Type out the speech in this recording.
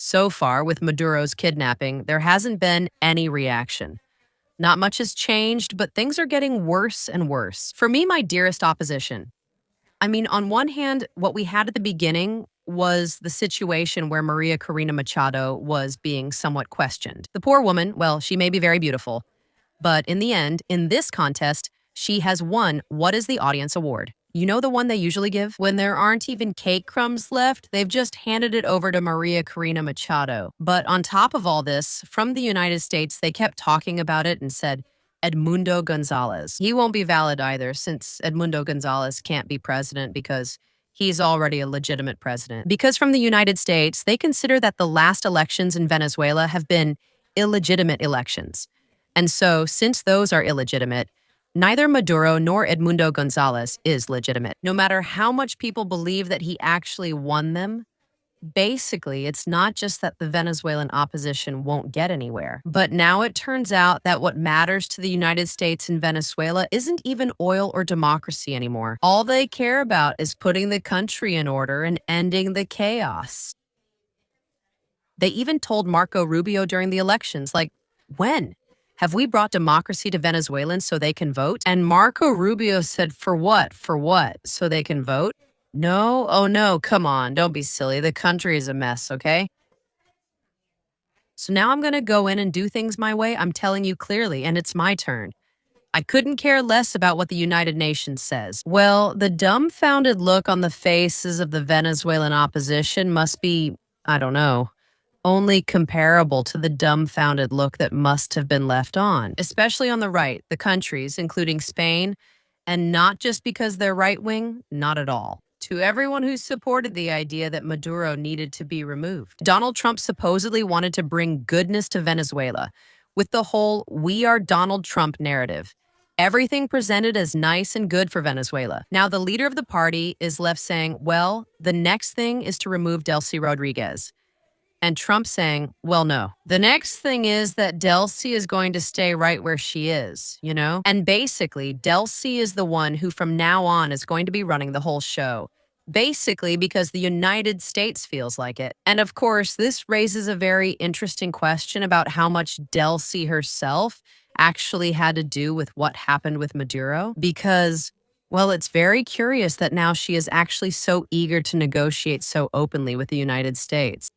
So far, with Maduro's kidnapping, there hasn't been any reaction. Not much has changed, but things are getting worse and worse. For me, my dearest opposition. I mean, on one hand, what we had at the beginning was the situation where Maria Corina Machado was being somewhat questioned. The poor woman, well, she may be very beautiful, but in the end, in this contest, she has won What is the Audience Award. You know the one they usually give? When there aren't even cake crumbs left, they've just handed it over to Maria Corina Machado. But on top of all this, from the United States, they kept talking about it and said, Edmundo Gonzalez. He won't be valid either, since Edmundo Gonzalez can't be president because he's already a legitimate president. Because from the United States, they consider that the last elections in Venezuela have been illegitimate elections. And so, since those are illegitimate, neither Maduro nor Edmundo Gonzalez is legitimate. No matter how much people believe that he actually won them, basically, it's not just that the Venezuelan opposition won't get anywhere. But now it turns out that what matters to the United States and Venezuela isn't even oil or democracy anymore. All they care about is putting the country in order and ending the chaos. They even told Marco Rubio during the elections, like, when? Have we brought democracy to Venezuelans so they can vote? And Marco Rubio said, for what? For what? So they can vote? No? Oh no, come on, don't be silly. The country is a mess, okay? So now I'm gonna go in and do things my way. I'm telling you clearly, and it's my turn. I couldn't care less about what the United Nations says. Well, the dumbfounded look on the faces of the Venezuelan opposition must be, I don't know, only comparable to the dumbfounded look that must have been left on, especially on the right, the countries, including Spain, and not just because they're right-wing, not at all. To everyone who supported the idea that Maduro needed to be removed. Donald Trump supposedly wanted to bring goodness to Venezuela with the whole "we are Donald Trump" narrative. Everything presented as nice and good for Venezuela. Now, the leader of the party is left saying, well, the next thing is to remove Delcy Rodriguez. And Trump saying, well, no. The next thing is that Delcy is going to stay right where she is, you know? And basically, Delcy is the one who from now on is going to be running the whole show. Basically, because the United States feels like it. And of course, this raises a very interesting question about how much Delcy herself actually had to do with what happened with Maduro. Because, well, it's very curious that now she is actually so eager to negotiate so openly with the United States.